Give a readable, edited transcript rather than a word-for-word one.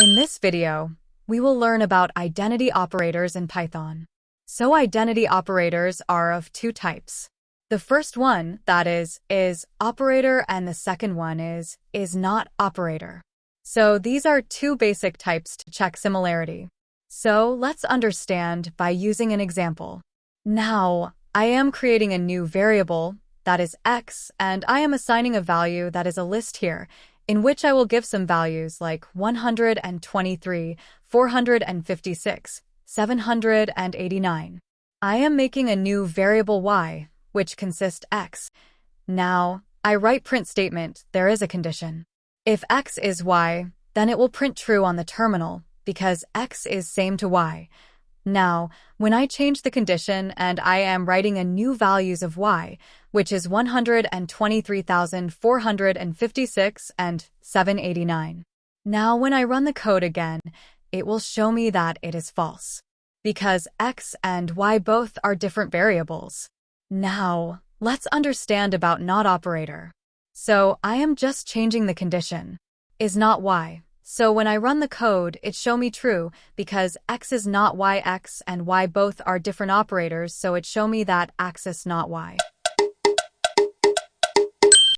In this video, we will learn about identity operators in Python. So identity operators are of two types. The first one, that is operator, and the second one is not operator. So these are two basic types to check similarity. So let's understand by using an example. Now, I am creating a new variable, that is x, and I am assigning a value that is a list here, in which I will give some values like 123, 456, 789. I am making a new variable y, which consists x. Now, I write print statement, there is a condition. If x is y, then it will print true on the terminal, because x is same to y. Now, when I change the condition and I am writing a new values of y, which is 123,456 and 789. Now, when I run the code again, it will show me that it is false, because x and y both are different variables. Now, let's understand about not operator. So I am just changing the condition, is not y. So when I run the code, it show me true, because x is not y, x and y both are different operators, so it show me that x is not y.